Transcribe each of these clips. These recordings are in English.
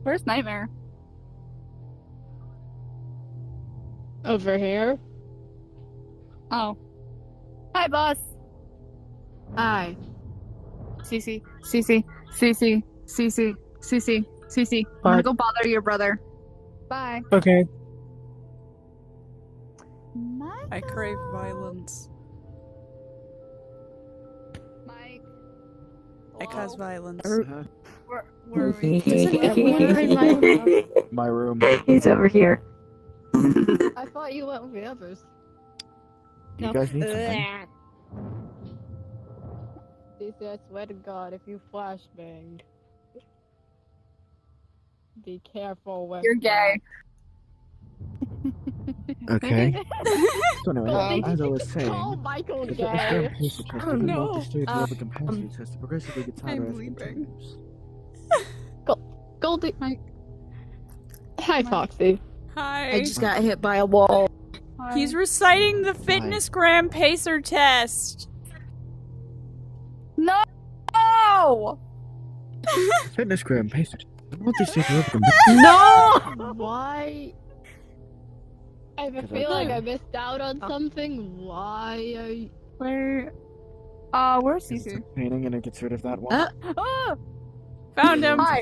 Where's Nightmare? Over here. Oh. Hi, boss. Hi. Cece. I'm gonna go bother your brother. Bye. Okay. Mike. I crave violence. Mike. I cause violence. Where are we? My room. He's over here. I thought you went with the others. You guys need something? Stacey, I swear to God, if you flashbang, be careful with You're gay. Okay. So anyway, as I was saying, Call Michael the gay. experiment patient test Oh, did no. not disturb the other compensatory test to progressively get tighter I'm as it leaving. continues. Goldie. Hi, Foxy. Hi. I just got hit by a wall. He's reciting the fitness gram pacer test. No! Fitness gram patient. What they say to other No! Why? I Because I feel like I can't. missed out on something. Why are you... Where? Where's It's Cece? painting and it gets rid of that one. Ah! Found him. Hi.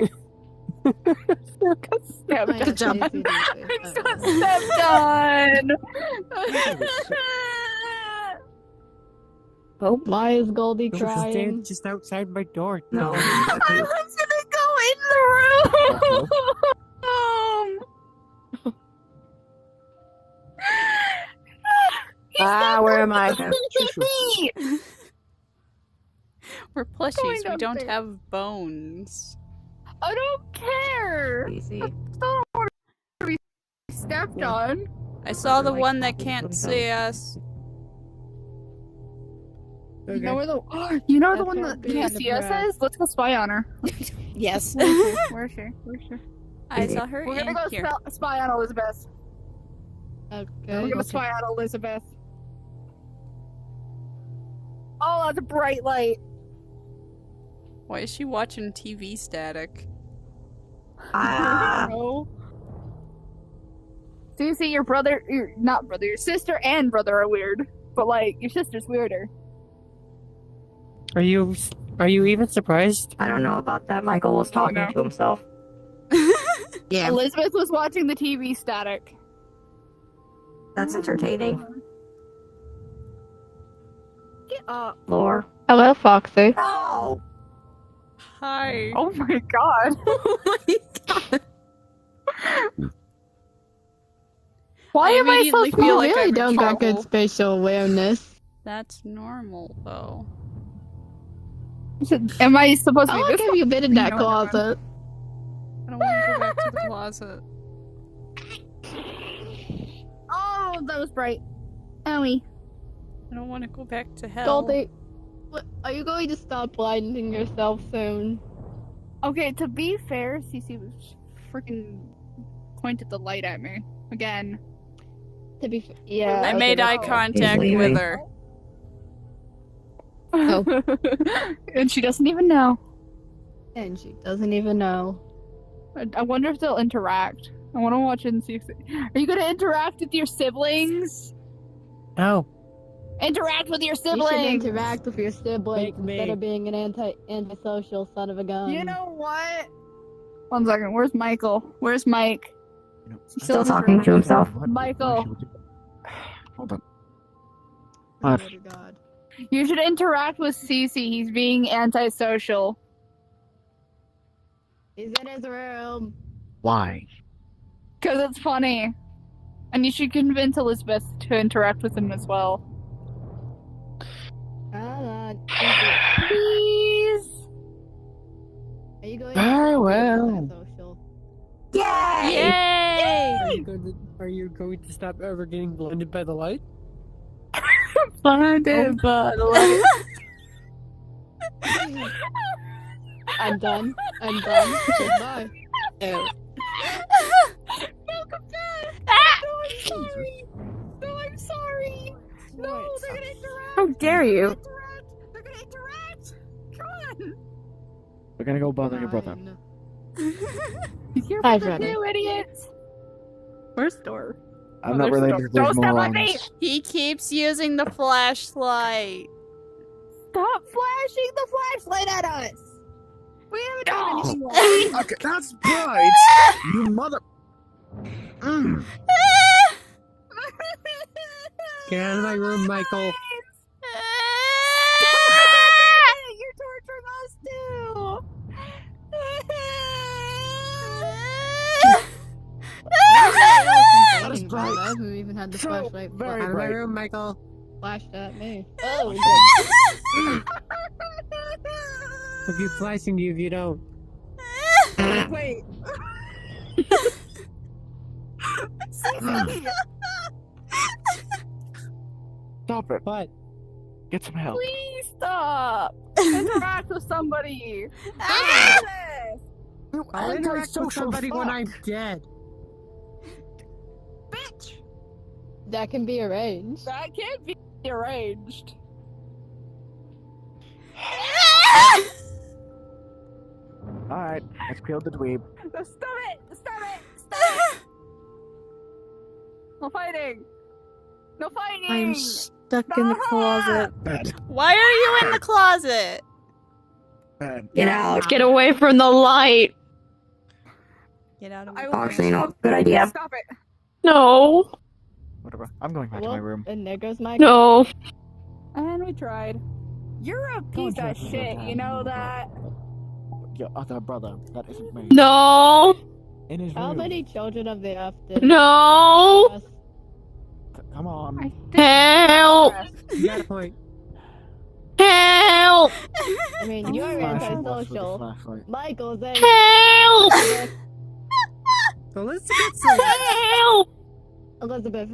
Good job. Stepped on. Oh, Why is Goldie crying? just outside my door. no. I was gonna go in the room. Where am I? We're plushies. Going We don't upstairs. have bones. I don't care. Easy. Don't want to be stepped on. I saw the Like one that talking to can't themselves. see us. You know where the you know the That's one not that can't being see us depressed. is? Let's go spy on her. Yes. Where is she? Where is she? I saw her We're gonna in go here. spy on Elizabeth. We're Okay. gonna spy on Elizabeth. Oh, that's a bright light. Why is she watching TV static? No. So you see, your brother, not brother, your sister and brother are weird, but like your sister's weirder. Are you even surprised? I don't know about that. Michael was talking No. to himself. Yeah, Elizabeth was watching the TV static. that's entertaining. Get up. Lore. Hello, Foxy. No! Hi. Oh my god. Oh my god. Why I am I so immediately small? feel You like really I'm in don't got good trouble. spatial awareness. That's normal, though. Am I supposed to How be long this have you been in that No, never mind. closet? I don't want to go back to the closet. Oh, that was bright. Owie. I don't want to go back to hell. Goldie, are you going to stop blinding yourself soon? Okay, to be fair, Cece was freaking pointed the light at me again. To be yeah. I okay, made eye that's contact He's with leaving. her. Oh. And she doesn't even know. And she doesn't even know. I wonder if they'll interact. I want to watch it and see if are you going to interact with your siblings? No. Interact with your You should siblings. interact with your siblings Make me. instead of being an antisocial son of a gun. You know what? 1 second. Where's Michael? Where's Mike? Still talking to himself. Michael. Hold on. I What? swear to God. You should interact with Cece. He's being antisocial. He's in his room. Why? Because it's funny. And you should convince Elizabeth to interact with him as well. Please. Are you going Very to well. antisocial? Yay! Yay! Are you going to stop ever getting blinded by the light? Blinded by the light. I'm done. I'm done. Goodbye. Ew. No, I'm sorry. No, they're gonna interact. How dare you? They're gonna interact. Come on. We're gonna go bother your brother. Fine. Be careful Hi, the Freddy. two idiots. Where's the door? I'm Oh, not there's related to Don't those step on me! morons. He keeps using the flashlight. Stop flashing the flashlight at us! We haven't done anything wrong. Okay, that's bright! You mother... Mm. Get out of my room, Michael. You're torturing us too! That is bright. Who even had the So flashlight very Out of my bright. room, Michael. flashed at me? Oh, I'll keep flashing you if you don't. Wait. Stop it. What? Get some help. Please stop! Interact with somebody! Ah! You I'll interact with antisocial somebody when fuck. I'm dead. Bitch! that can be arranged. That can't be arranged. Alright, let's kill the dweeb. Stop it! Stop it! Stop it! No fighting! No fighting! I'm stuck in the closet. Bad. Why are you in the closet? Bad. Get out. Get away from the light. Get out of I my will- Actually, no. Good idea. Stop it! No. Whatever. I'm going back to my room. And there goes my. No. And we tried. You're a piece Don't of judge me shit, like you know that? Your other brother. That isn't me. No. In his How room. many children of the earth did? No. Come on. I Help. You got a point. Help. I mean, you're Flashing us with a antisocial. flashlight. Michael's a. Help. So let's get some. Help. Elizabeth,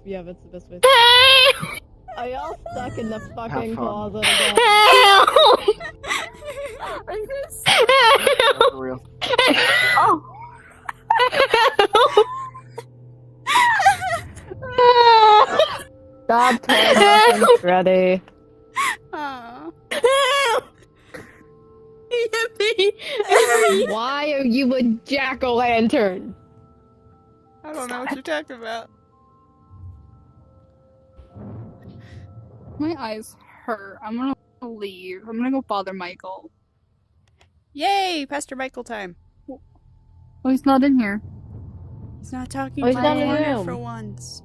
yeah, that's the best way. Help. Are y'all stuck in the fucking fun. closet again? Help. Are you guys That's for real. Oh! Stop tormenting Freddy. Aw. Why are you a jack-o'-lantern? I don't know what you're talking about. My eyes hurt. I'm gonna leave. I'm gonna go bother Michael. Yay! Pastor Michael time. Oh, he's not in here. He's not talking Oh, he's to not the in the corner room. for once.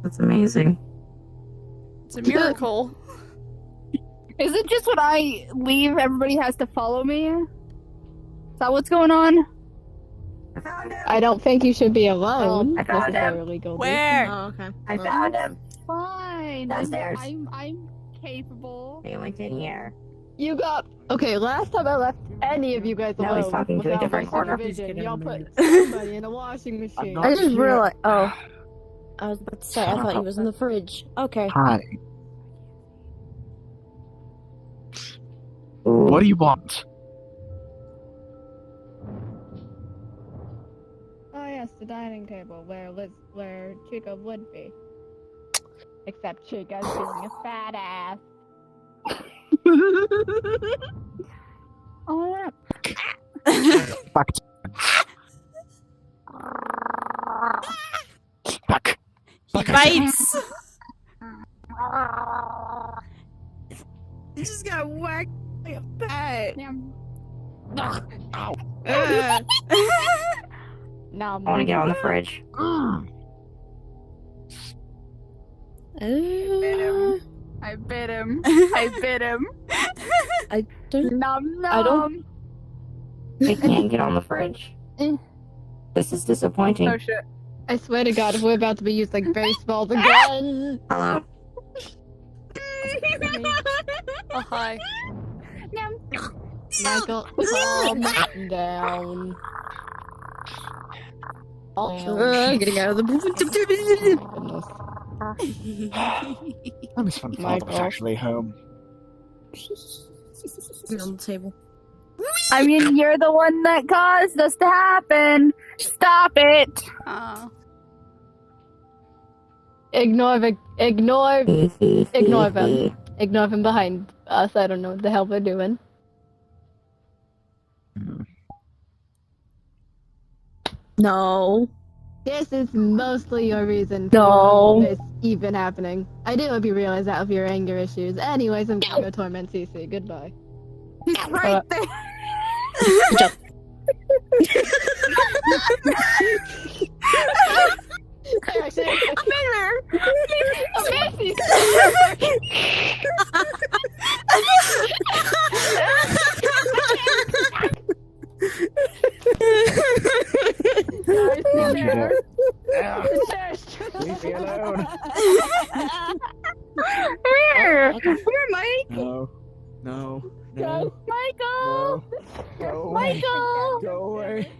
That's amazing. It's a miracle. Is it just when I leave, everybody has to follow me? Is that what's going on? I found him. I don't think you should be alone. I found him. necessarily, Goldie. Where? Oh, okay. I found him. Fine. Downstairs. I'm capable. He went in here. You got. Okay, last time I left any of you guys Now alone. he's talking to a without different my corner. supervision, Just get y'all out of put my somebody in a washing machine. not- I just here. realized. Oh. I was about to say, I thought he was in the fridge. Okay. Hi. Ooh. What do you want? Oh yes, the dining table where Chica would be. Except Chica's being a fat ass. Oh, yeah. Back. Back. He bites. You just got whacked like a bat. Ow. Now I want to get on the fridge. Mm. I bit him. I bit him. I don't. Nom nom. I don't- I can't get on the fridge. This is disappointing. Oh shit. I swear to God, if we're about to be used like baseballs again. Hello. Oh, hi. Michael, calm down. Getting out of the. Goodness. I miss fun father was Michael. actually home. on the table. I mean, you're the one that caused this to happen. Stop it. Aw. Ignore them. Ignore them behind us. I don't know what the hell they're doing. No. This is mostly your reason No. for this even happening. I do hope you realize that with your anger issues. Anyways, I'm gonna go torment CC. Goodbye. He's right there. Leave me alone. Here, Mike. No. No. Michael. No. Go away. Michael. Go away.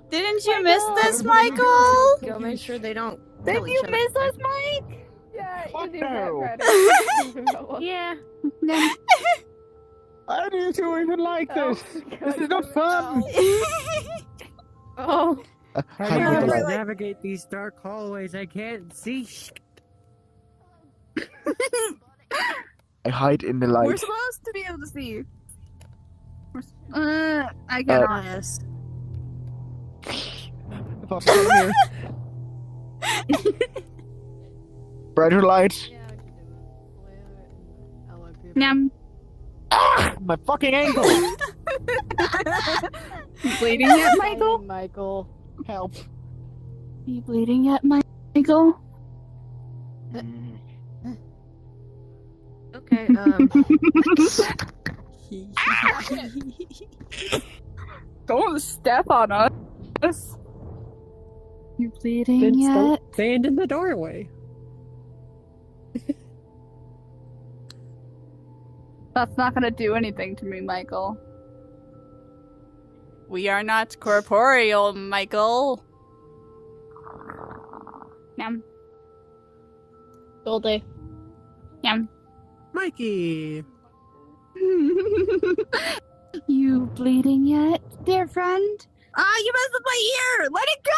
Didn't you miss this, Michael? Go make sure they don't. Did kill you each other. miss us, Mike? Yeah, Fuck you do no. that credit. Yeah. No. Why do you two even like this? This is not fun. Oh. How Hide do in you the light. navigate these dark hallways? I can't see. I hide in the light. We're supposed to be able to see. I cannot. Yes. Fuck, come here. Brighter light. Yeah, I can do it. Hello, people. Nyam. Ah, my fucking ankle. You bleeding yet, Michael? Michael. Help. Are you bleeding yet, Michael? Okay. Don't step on us. You bleeding Then yet? stand in the doorway. That's not gonna do anything to me, Michael. We are not corporeal, Michael. Nyam. Goldie. Nyam. Mikey. You bleeding yet, dear friend? Ah, you messed with my ear! Let it go!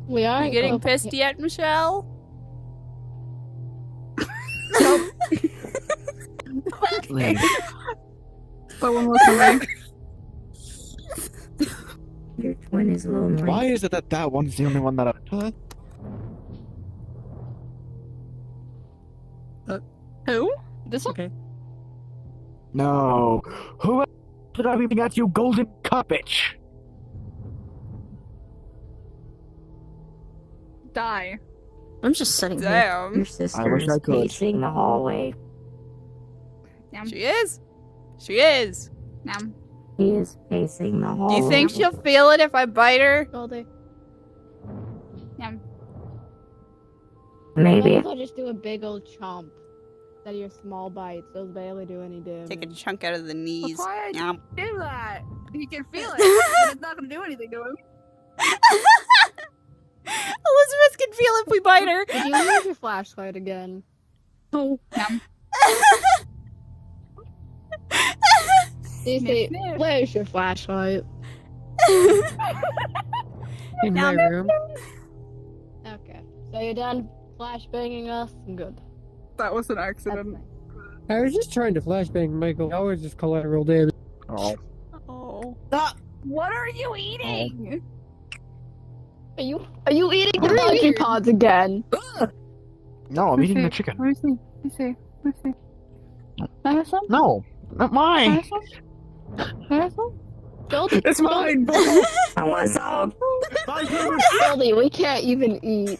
We are You getting pissed yet, Michelle? Link. Someone listen to me. Your twin is lonely. Why is it that that one's the only one that I... Huh? Who? This one? Okay. No. Who else did I be at, you golden cuppage? Die. I'm just sitting here. Damn. Your sister I wish is I could. pacing the hallway. Nyam. She is. She is. Nyam. He is pacing the Do hallway. you think she'll feel it if I bite her? Goldie. Nyam. Maybe. Also just do a big old chomp. Instead of your small bites. Those barely do any damage. Take a chunk out of the knees. That's why I Yum. do that. He can feel it, but it's not gonna do anything to him. Elizabeth can feel if we bite her. Did you use your flashlight again? Oh. Nyam. Cece, Sniff. where's your flashlight? In my room. Okay. So you're done flashbanging us? I'm good. That was an That's accident. nice. I was just trying to flashbang Michael. Always just collateral damage. Oh. Oh. What are you eating? Are you eating the monkey pods again? No, I'm eating the chicken. Let me see. Let me see. Let me see. Can I have some? No, not Can I mine. have some? Can I have some? Goldie, It's mine. I want some. Goldie, we can't even eat.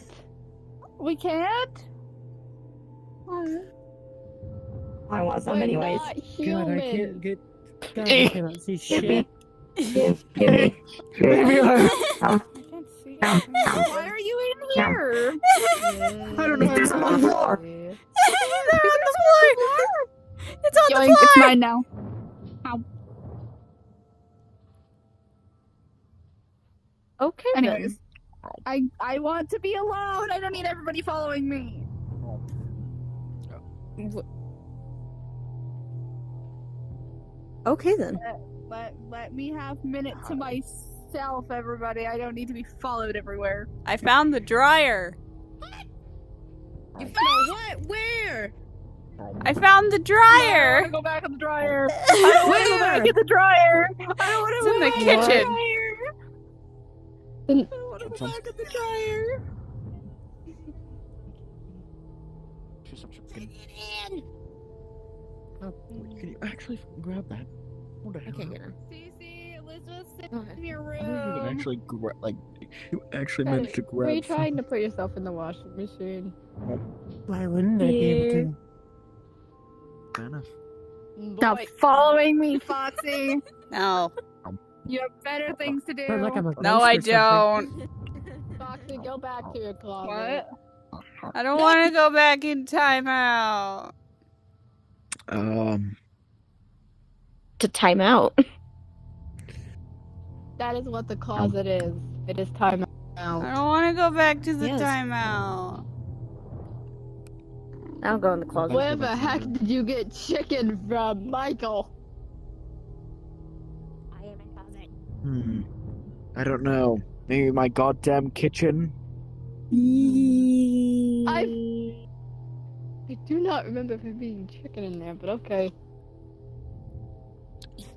We can't? I want some We're anyways. not God, human. I can't get. God, I cannot see Give me. shit. Give me. Leave me alone. I can't see. Why are you in here? I don't know. There's some on the floor. They're on the floor. It's on the Yoink, floor. it's mine now. Ow. Okay, Anyways. I want to be alone. I don't need everybody following me. Okay then. Let me have minute to myself, everybody. I don't need to be followed everywhere. I found the dryer. You found what? Where? I found the dryer. Go back in the dryer. I don't want to go back in the dryer. I don't want It's to in go the back kitchen. in the dryer. I don't want to go back in the dryer. Can you actually grab that? What the I hell? can't get in. Cece, Elizabeth, sit Okay. in your I don't think you can room. actually grab. Like, you actually managed to Were you grab. trying to put yourself in the washing machine? Why wouldn't I be able to? Fair enough. Stop following me, Foxy. No. You have better things to do. Sound like I'm a No, ghost I or something. don't. Foxy, go back to your closet. What? I don't want to go back in timeout. To time out. That is what the closet is. It is time I out. don't want to go back to the Yes. timeout. I'll go in the closet. Where the heck did you get chicken from, Michael? I don't know. Maybe my goddamn kitchen. I do not remember there being chicken in there, but okay.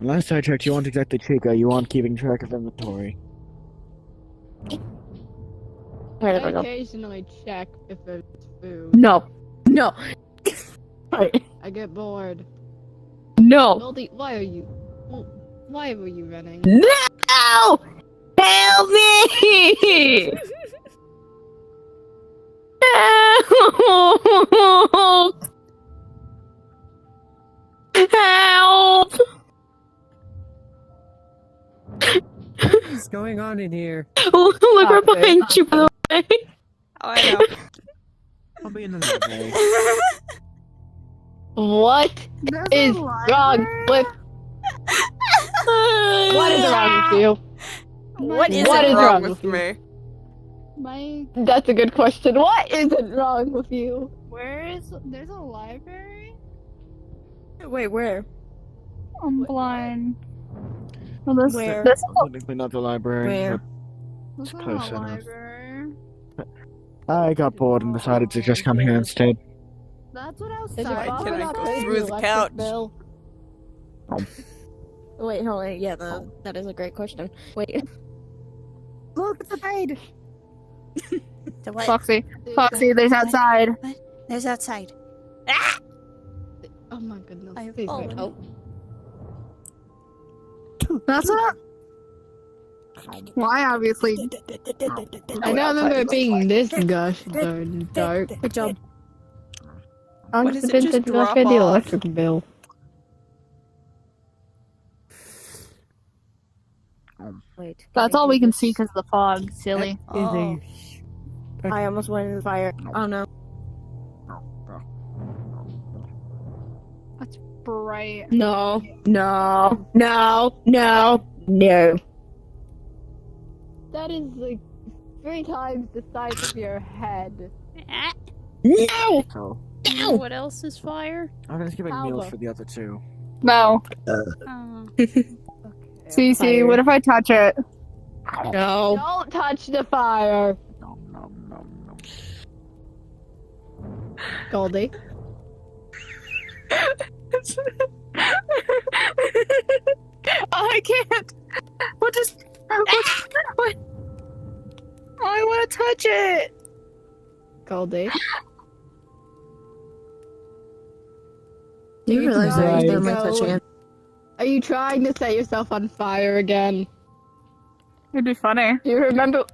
Last I checked, you aren't exactly Chica. You aren't keeping track of inventory. Where I did I go? occasionally check if there's food. No. No. Right. I get bored. No. Goldie, why were you running? No! Help me! Help! Help! What's going on in here? Look right Stop it. behind you, by the way. Oh, I know. I'll be in the library. What There's is a wrong library? with what is wrong with you? What isn't What is wrong wrong with with you? me? Mike, That's a good question. What isn't wrong with you? there's a library? Wait, where? I'm blind. Well, this, Where? This Technically not the library. Where? this It's is close a enough. library. but I got bored and decided to just come here instead. That's what I was Is your Why saying. father can I not go paying through the the electric couch? bill? Wait, hold on. Yeah, that is a great question. Wait. Look at the maid. The what? Foxy, there's outside. There's outside. Oh my goodness. I have Please fallen. wait. That's what. Why, obviously. I don't remember it being this gosh darn dark. Good job. What does it just drop pay the off? electric bill. Wait. That's all we can see because of the fog. Silly. Oh. I almost went in the fire. Oh no. Bright. No. No. No. No. No. That is like 3 times the size of your head. No. So, You know what else is fire? I'm just giving meals Alva. for the other two. No. Oh. Cece, Fire. what if I touch it? No. Don't touch the fire, Nom, nom, nom, nom. Goldie. I can't. What? I want to touch it. Goldie. Do you realize that Right. you're my Go. touching it? Are you trying to set yourself on fire again? It'd be funny. Do you remember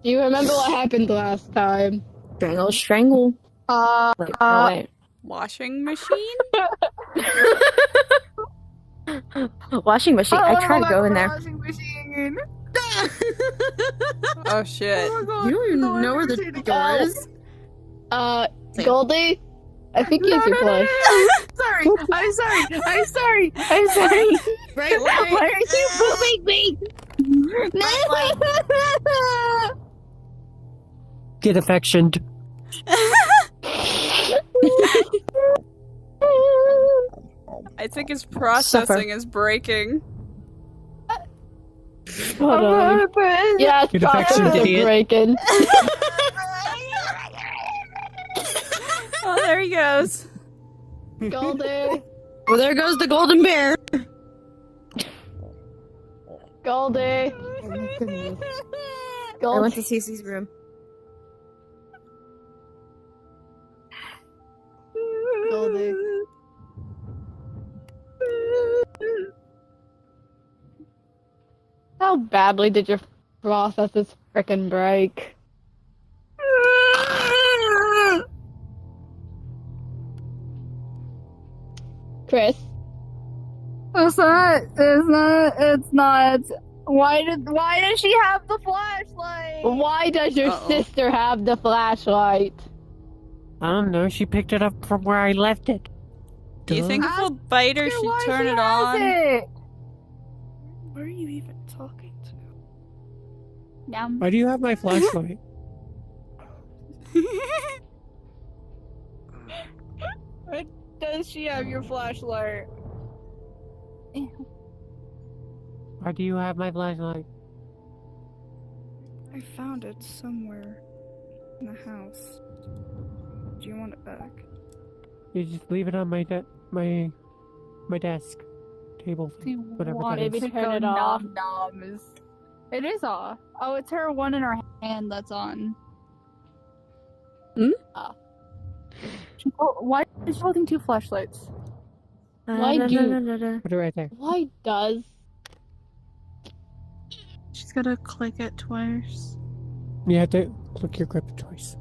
what happened last time? Strangle, strangle. Wait, no, wait. Washing machine? Washing machine. I tried to go in there. Washing machine. Oh shit. Oh my God. You don't even No, know where I've the never seen it. door is. Goldie? I think you have your place. Sorry. I'm sorry. I'm sorry. I'm sorry. Right, Why are you moving me? Get affectioned. I think his processing is breaking. Hold on. Yeah, it's Good affection, processing idiot. breaking. Oh, there he goes. Goldie! Well, there goes the golden bear. Goldie! Oh my goodness. I went to Cece's room. Goldie. How badly did your processes frickin' break? Chris? It's not. Why does she have the flashlight? Why does your sister have the flashlight? I don't know. She picked it up from where I left it. Do you think if we'll bite her, she'd turn it on? What are you even talking to? Why do you have my flashlight? Why does she have your flashlight? Why do you have my flashlight? I found it somewhere in the house. Do you want it back? You just leave it on my my desk, table, whatever that Maybe is. turn it off. It is off. Oh, it's her one in her hand that's on. Why is she holding two flashlights? Why Put it right there. Why does? She's gotta click it twice. You have to click your grip twice.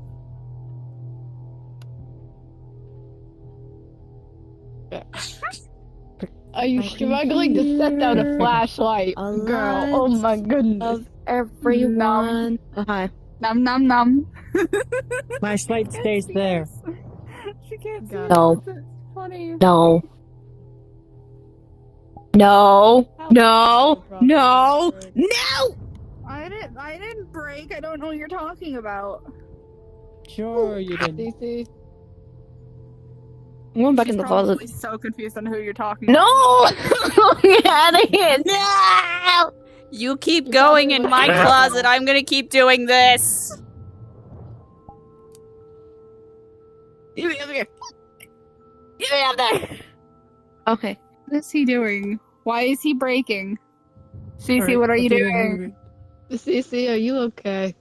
Are you struggling to set down a flashlight, girl? Oh my goodness. Of everyone. Oh, hi. Nom nom nom. Flashlight stays there. She can't see No. it. It's funny. No. No. No. No. No! I didn't break. I don't know what you're talking about. Sure, you did. Cece. I'm going back She's in the closet. probably so confused on who you're talking No! Get out of here! No! You keep going in my closet. I'm gonna keep doing this. Get me up here! Get me up there! Okay. What is he doing? Why is he breaking? Cece, Alright, what are you let's doing? Cece, are you okay?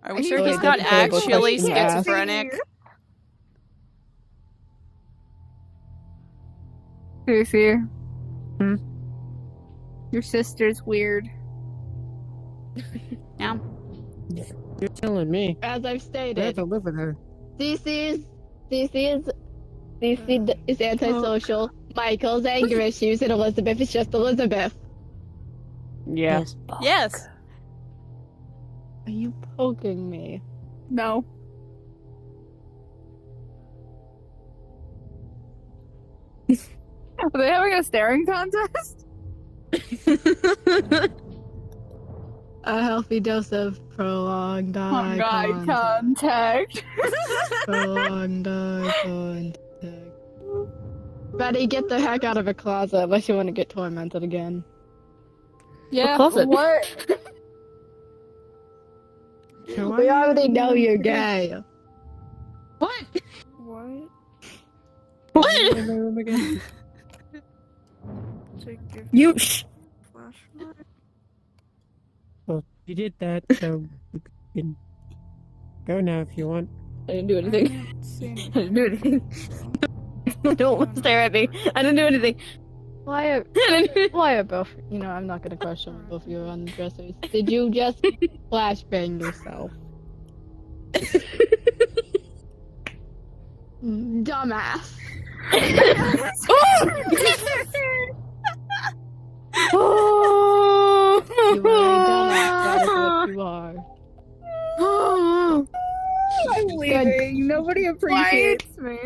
Are we Are sure you he's going not to terrible actually question to ask? schizophrenic? Cece. Hmm? Your sister's weird. Yeah. You're telling me. As I've I have stated, to live with her. Cece is antisocial. Michael's anger issues, and Elizabeth is just Elizabeth. Yeah. Yes. Are you poking me? No. Are they having a staring contest? A healthy dose of prolonged eye contact. Prolonged eye contact. Betty, get the heck out of a closet unless you want to get tormented again. Yeah. closet? What? We already know you're gay. What? What? What? In my room again. You. Flashlight. Well, you did that, so you can go now if you want. I didn't do anything. I didn't do anything. Don't stare at me. I didn't do anything. Why are both, I'm not gonna question both of your undressers. Did you just flashbang yourself? Dumbass. Oh! You are a dumbass, that is what you are. I'm leaving. Nobody appreciates me.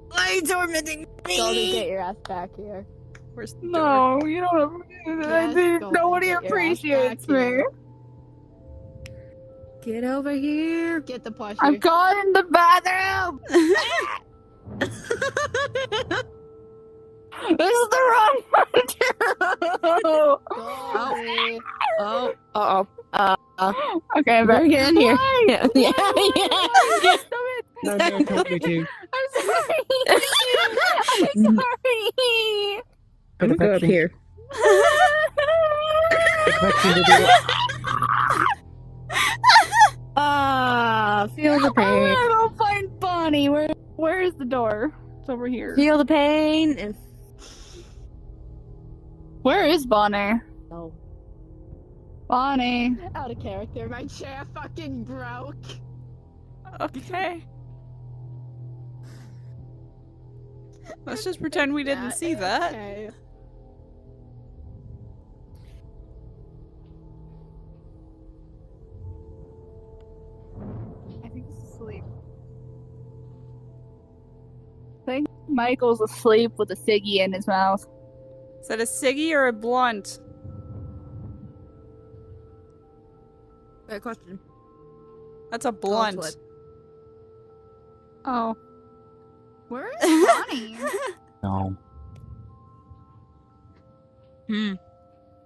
Why are you tormenting Goldie, get your ass back here. Where's the door? No, you don't. Yes, go Nobody get your ass appreciates back me. here. Get over here. Get the plushie. I'm gone in the bathroom. This is the wrong one to do. Goldie. Oh. Okay, I'm Better back. get in here. Why? Yeah. No, no, told me to. I'm sorry. I'm sorry. I'm gonna go up here. Affection to do it. Feel the I pain. wanna go find Bonnie. Where is the door? It's over here. Feel the pain and Where is Bonnie? oh. Bonnie. Out of character, my chair fucking broke. Okay. Let's just pretend we didn't see that. Okay. I think he's asleep. I think Michael's asleep with a ciggy in his mouth. Is that a ciggy or a blunt? Good question. That's a blunt. what? Oh. Where is Bonnie? No. If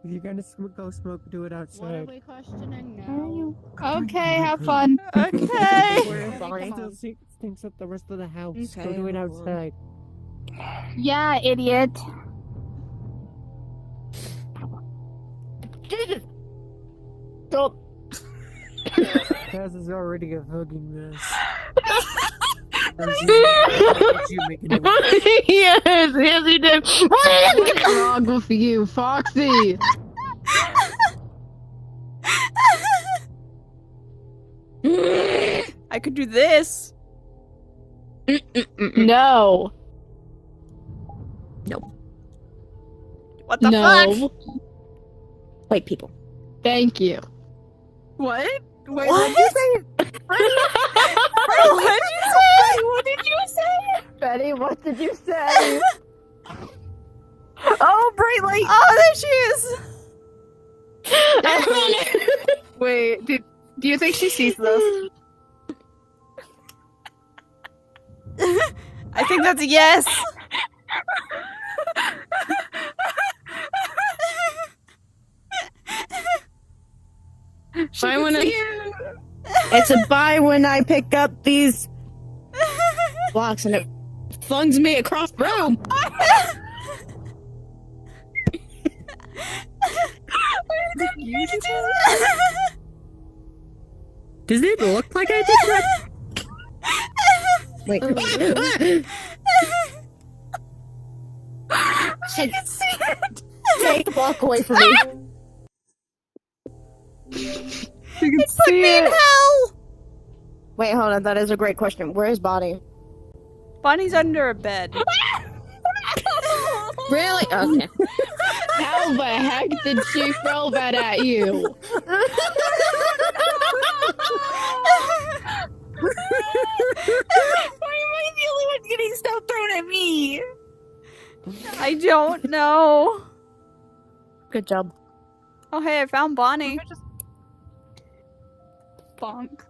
you're gonna go smoke, do it What are outside. we questioning Where are now? you? Okay, have fun. Okay. Where's Bonnie? Still stinks up the rest of the house. Go Okay, do it hold on. outside. Yeah, idiot. Jesus! Stop! Kaz is already a hugging mess. You making it yes, he did. What's wrong with you, Foxy? I could do this. No. What the No. fuck? White people. Thank you. What? Wait, What? did you say? What did you say? What did you say? Betty, what did you say? Oh, bright light. Oh, there she is. Wait, do you think she sees this? I think that's a yes. Bye when it's a bye when I pick up these blocks and it flungs me across the room. Does it look like I did that? Wait. I can see it. Take the block away from me. You can Put see me in it. hell. Wait, hold on. That is a great question. Where is Bonnie? Bonnie's under a bed. Really? Okay. How the heck did she throw that at you? Why am I the only one getting stuff thrown at me? I don't know. Good job. Oh, hey, I found Bonnie. Bonk.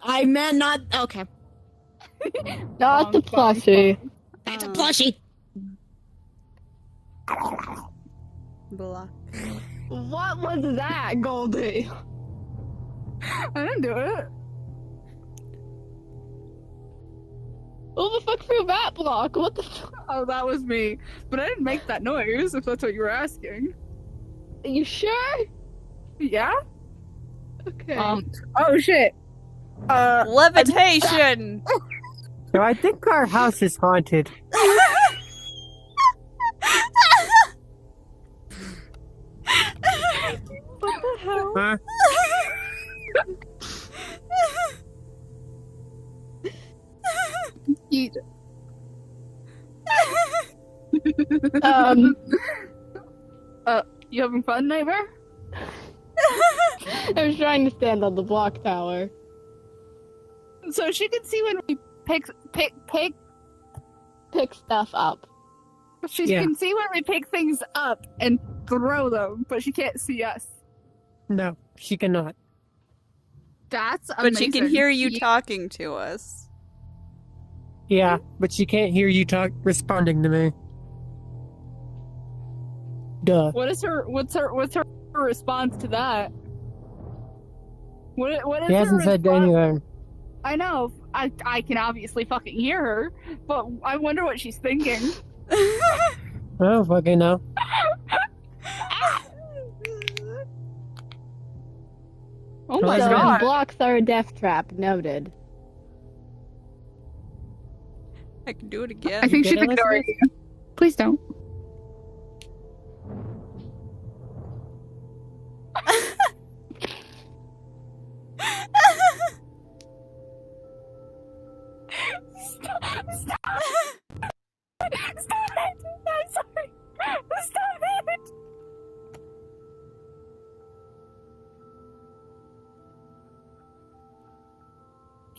I meant not. Okay. Not the plushie. That's a plushie. Blah. What was that, Goldie? I didn't do it. Who the fuck threw that block? What the fuck? Oh, that was me. But I didn't make that noise, if that's what you were asking. Are you sure? Yeah? Okay. Oh shit. Levitation. So I think our house is haunted. What the hell? Huh? You having fun, neighbor? I was trying to stand on the block tower. So she can see when we pick. Pick stuff up. She Yeah. can see when we pick things up and throw them, but she can't see us. No, she cannot. That's But she can amazing. hear you talking to us. Yeah, but she can't hear you responding to me. Duh. What's her response to that? What is He hasn't her said response? anything. I know. I can obviously fucking hear her, but I wonder what she's thinking. I don't fucking know. Oh my So, god. Blocks are a death trap. Noted. I can do it I again. think You she's get ignoring Elizabeth? you. Please don't. Stop it! I'm sorry! Stop it!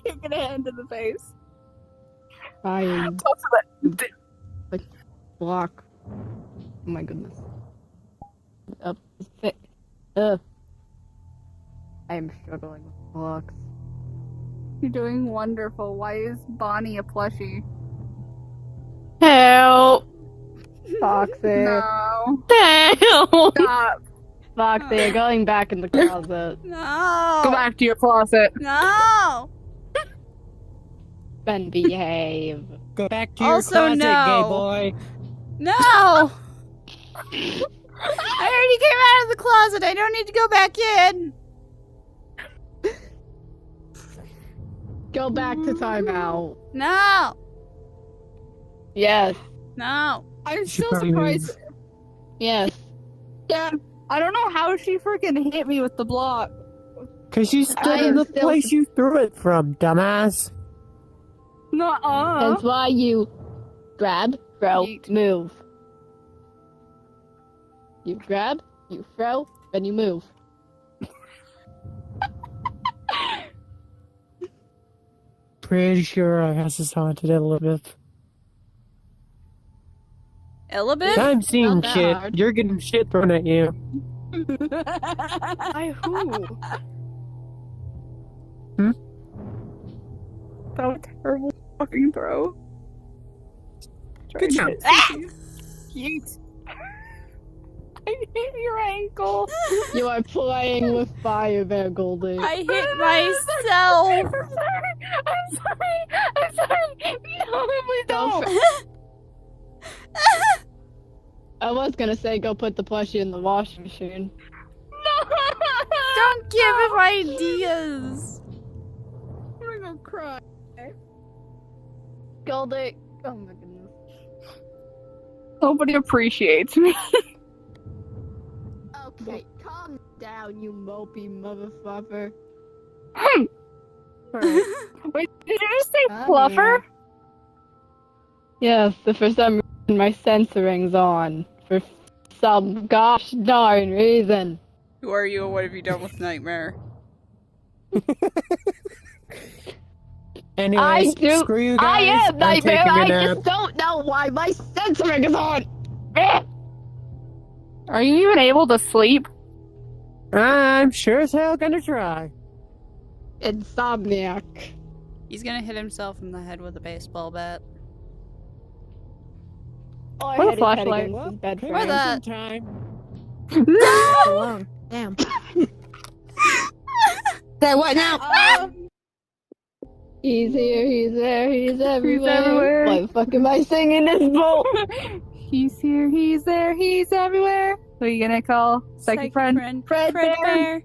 Kicking a hand in the face. Fine. Talk to that. Block. Oh my goodness. Up. I am struggling with blocks. You're doing wonderful. Why is Bonnie a plushie? Help! Foxy. No. Help! Stop. Foxy, going back in the closet. No. Go back to your closet. No. Then behave. Go back to your Also, closet, no. gay boy. No. I already came out of the closet. I don't need to go back in. Go back to timeout. No. Yes. No. I'm She still probably surprised. Yes. Yeah. I don't know how she freaking hit me with the block. Cause you I stood in am the still- place you threw it from, dumbass. Nuh-uh. That's why you grab, throw, Yeet. move. You grab, you throw, then you move. Pretty sure our house is haunted, Elizabeth. Elizabeth? I'm seeing Not that shit. hard. You're getting shit thrown at you. By who? That was a terrible fucking throw. Good job. Cute. I hit your ankle. You are playing with fire there, Goldie. I hit myself. I'm sorry. No, please don't. I was gonna say go put the plushie in the washing machine. Don't give him ideas. I'm gonna go cry. Goldie. Oh my goodness. Nobody appreciates me. Okay, calm down, you mopey motherfucker. Wait, did you just say Oh, fluffer? Yes, for some reason my sensoring's on. For some gosh darn reason. Who are you and what have you done with Nightmare? Anyways, screw you guys. I am I'm Nightmare, taking a I nap. just don't know why my sensoring is on! Eh! Are you even able to sleep? I'm sure as hell gonna try. Insomniac. He's gonna hit himself in the head with a baseball bat. Oh, I What a hit his head flashlight. against his bed Well, frame. that? time. Alone. Damn. Say what now? He's here, he's there, he's everywhere. everywhere. Why the fuck am I singing this boat? He's here, he's there, he's everywhere. Who are you gonna call? Psychic friend? Fred Bear. Bear.